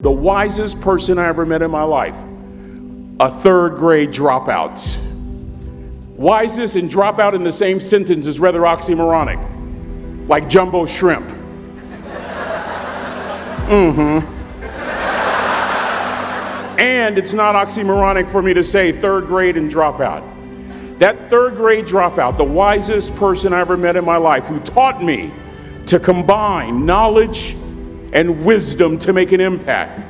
The wisest person I ever met in my life, a third grade dropout. Wisest and dropout in the same sentence is rather oxymoronic, like jumbo shrimp. And it's not oxymoronic for me to say third grade and dropout. That third grade dropout, the wisest person I ever met in my life, who taught me to combine knowledge and wisdom to make an impact,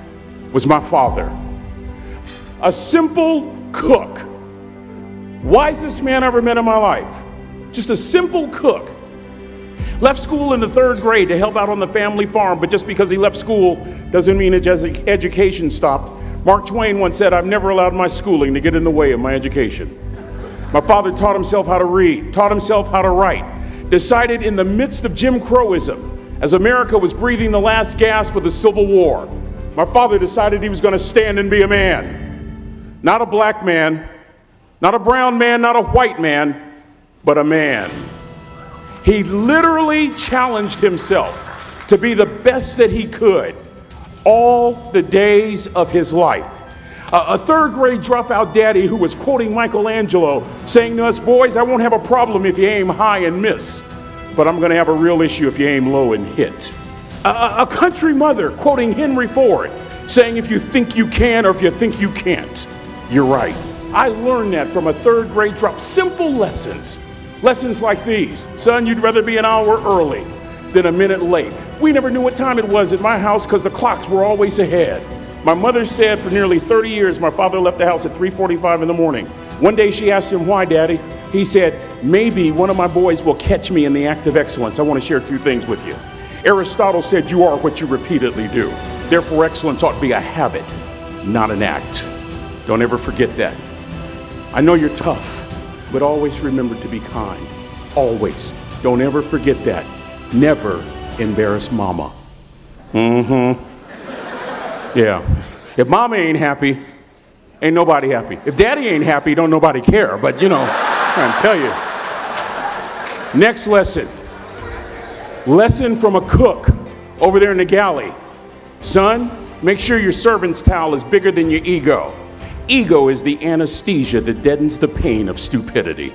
was my father. A simple cook. Wisest man I ever met in my life. Just a simple cook. Left school in the third grade to help out on the family farm, but just because he left school doesn't mean his education stopped. Mark Twain once said, "I've never allowed my schooling to get in the way of my education." My father taught himself how to read, taught himself how to write, decided in the midst of Jim Crowism, as America was breathing the last gasp of the Civil War, my father decided he was going to stand and be a man. Not a black man, not a brown man, not a white man, but a man. He literally challenged himself to be the best that he could all the days of his life. A third grade dropout daddy who was quoting Michelangelo, saying to us, "Boys, I won't have a problem if you aim high and miss, but I'm going to have a real issue if you aim low and hit." A country mother quoting Henry Ford, saying, "If you think you can or if you think you can't, you're right." I learned that from a third grade drop. Simple lessons. Lessons like these. Son, you'd rather be an hour early than a minute late. We never knew what time it was at my house because the clocks were always ahead. My mother said for nearly 30 years, my father left the house at 3:45 in the morning. One day she asked him, "Why, Daddy?" He said, "Maybe one of my boys will catch me in the act of excellence. I want to share two things with you." Aristotle said, "You are what you repeatedly do." Therefore, excellence ought to be a habit, not an act. Don't ever forget that. I know you're tough, but always remember to be kind. Always. Don't ever forget that. Never embarrass mama. Yeah. If mama ain't happy, ain't nobody happy. If daddy ain't happy, don't nobody care. But you know, I'm trying to tell you. Next lesson. Lesson from a cook over there in the galley. Son, make sure your servant's towel is bigger than your ego. Ego is the anesthesia that deadens the pain of stupidity.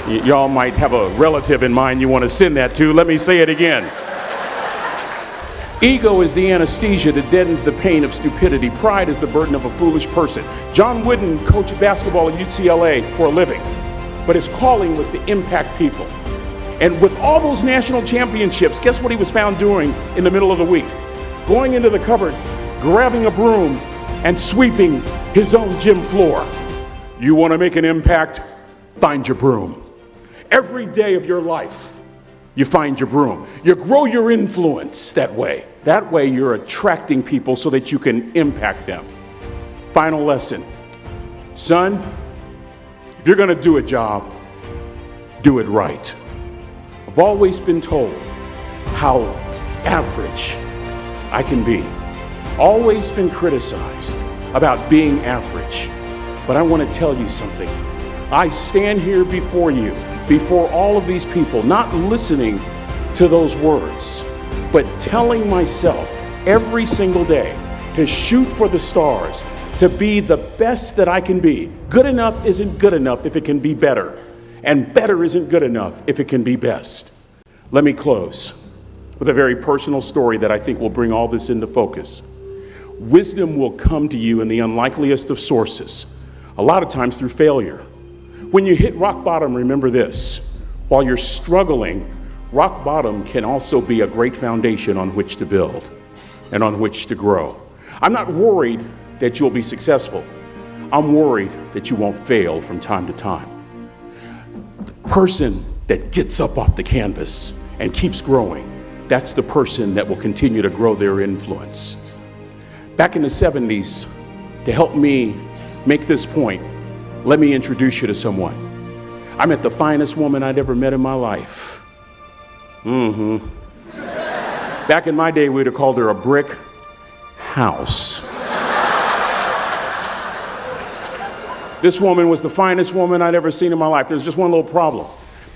Y'all might have a relative in mind you want to send that to. Let me say it again. Ego is the anesthesia that deadens the pain of stupidity. Pride is the burden of a foolish person. John Wooden coached basketball at UCLA for a living, but his calling was to impact people. And with all those national championships, guess what he was found doing in the middle of the week? Going into the cupboard, grabbing a broom, and sweeping his own gym floor. You want to make an impact? Find your broom. Every day of your life, you find your broom. You grow your influence that way. That way you're attracting people so that you can impact them. Final lesson. Son, if you're going to do a job, do it right. I've always been told how average I can be. Always been criticized about being average. But I want to tell you something. I stand here before you, before all of these people, not listening to those words, but telling myself every single day to shoot for the stars, to be the best that I can be. Good enough isn't good enough if it can be better, and better isn't good enough if it can be best. Let me close with a very personal story that I think will bring all this into focus. Wisdom will come to you in the unlikeliest of sources, a lot of times through failure. When you hit rock bottom, remember this. While you're struggling, rock bottom can also be a great foundation on which to build and on which to grow. I'm not worried that you'll be successful. I'm worried that you won't fail from time to time. The person that gets up off the canvas and keeps growing, that's the person that will continue to grow their influence. Back in the 70s, to help me make this point, let me introduce you to someone. I met the finest woman I'd ever met in my life. Back in my day, we'd have called her a brick house. This woman was the finest woman I'd ever seen in my life. There's just one little problem.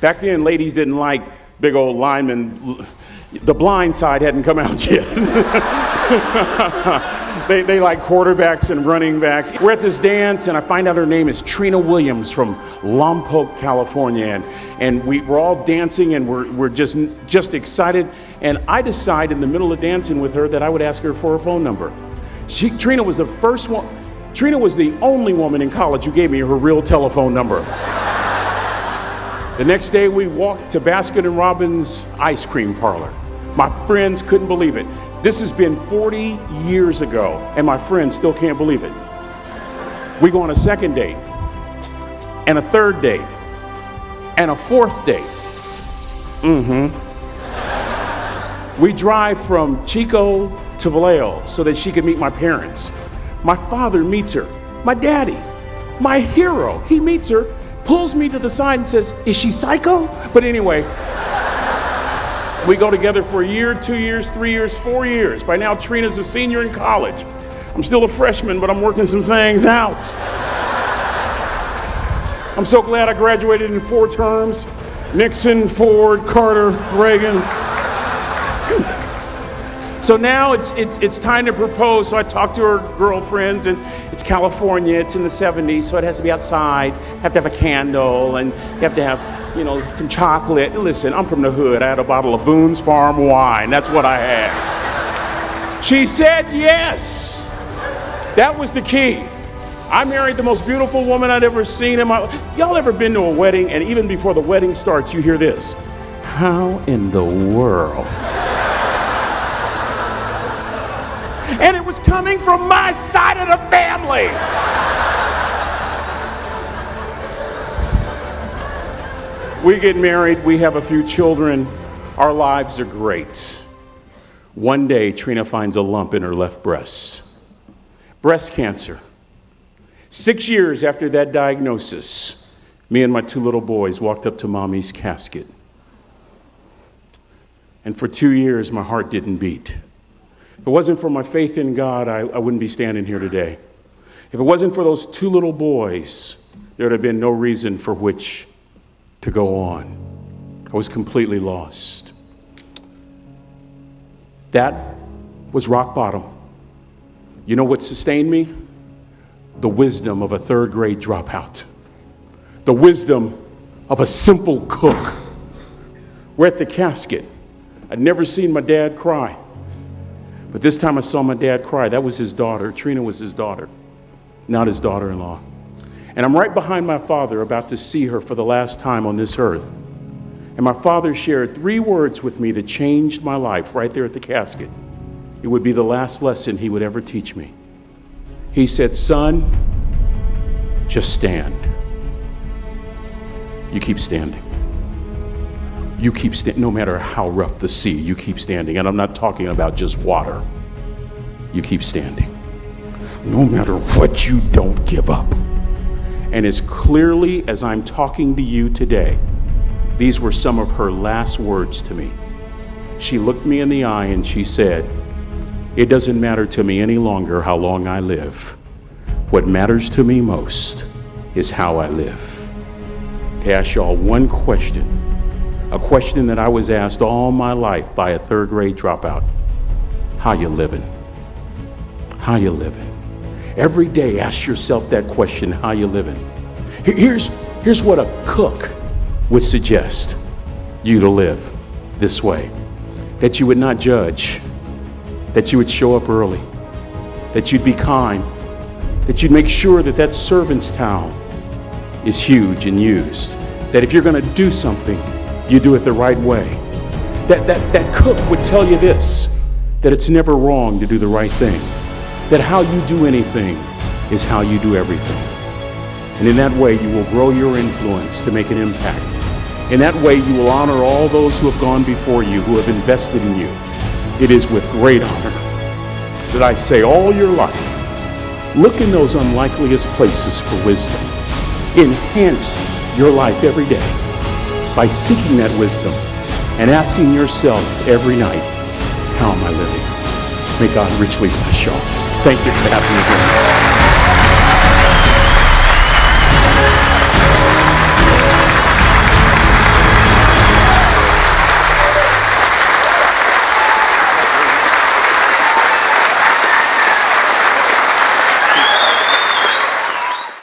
Back then, ladies didn't like big old linemen. The Blind Side hadn't come out yet. They like quarterbacks and running backs. We're at this dance, and I find out her name is Trina Williams from Lompoc, California, and we're all dancing, and we're just excited. And I decide in the middle of dancing with her that I would ask her for her phone number. Trina was the first one. Trina was the only woman in college who gave me her real telephone number. The next day, we walked to Baskin & Robbins ice cream parlor. My friends couldn't believe it. This has been 40 years ago, and my friends still can't believe it. We go on a second date, and a third date, and a fourth date. We drive from Chico to Vallejo so that she could meet my parents. My father meets her. My daddy, my hero, he meets her, pulls me to the side and says, "Is she psycho?" But anyway, we go together for a year, 2 years, 3 years, 4 years. By now, Trina's a senior in college. I'm still a freshman, but I'm working some things out. I'm so glad I graduated in 4 terms. Nixon, Ford, Carter, Reagan. So now it's time to propose. So I talk to her girlfriends, and it's California, it's in the 70s, so it has to be outside. Have to have a candle, and you have to have, some chocolate. Listen, I'm from the hood. I had a bottle of Boone's Farm wine. That's what I had. She said yes. That was the key. I married the most beautiful woman I'd ever seen in my life. Y'all ever been to a wedding, and even before the wedding starts, you hear this? How in the world? And it was coming from my side of the family. We get married, we have a few children, our lives are great. One day, Trina finds a lump in her left breast. Breast cancer. 6 years after that diagnosis, me and my 2 little boys walked up to Mommy's casket. And for 2 years, my heart didn't beat. If it wasn't for my faith in God, I wouldn't be standing here today. If it wasn't for those 2 little boys, there would have been no reason for which to go on. I was completely lost. That was rock bottom. You know what sustained me? The wisdom of a 3rd grade dropout. The wisdom of a simple cook. We're at the casket. I'd never seen my dad cry. But this time I saw my dad cry. That was his daughter. Trina was his daughter, not his daughter-in-law. And I'm right behind my father, about to see her for the last time on this earth. And my father shared 3 words with me that changed my life right there at the casket. It would be the last lesson he would ever teach me. He said, "Son, just stand. You keep standing. You keep standing, no matter how rough the sea, you keep standing." And I'm not talking about just water. You keep standing. No matter what, you don't give up. And as clearly as I'm talking to you today, these were some of her last words to me. She looked me in the eye and she said, "It doesn't matter to me any longer how long I live. What matters to me most is how I live." To ask y'all one question, a question that I was asked all my life by a 3rd grade dropout. How you living? How you living? Every day ask yourself that question, how you living? Here's what a cook would suggest you to live this way. That you would not judge, that you would show up early, that you'd be kind, that you'd make sure that that servant's towel is huge and used, that if you're gonna do something, you do it the right way. That cook would tell you this, that it's never wrong to do the right thing, that how you do anything is how you do everything. And in that way, you will grow your influence to make an impact. In that way, you will honor all those who have gone before you, who have invested in you. It is with great honor that I say all your life, look in those unlikeliest places for wisdom. Enhance your life every day by seeking that wisdom and asking yourself every night, how am I living? May God richly bless y'all. Thank you for having me here.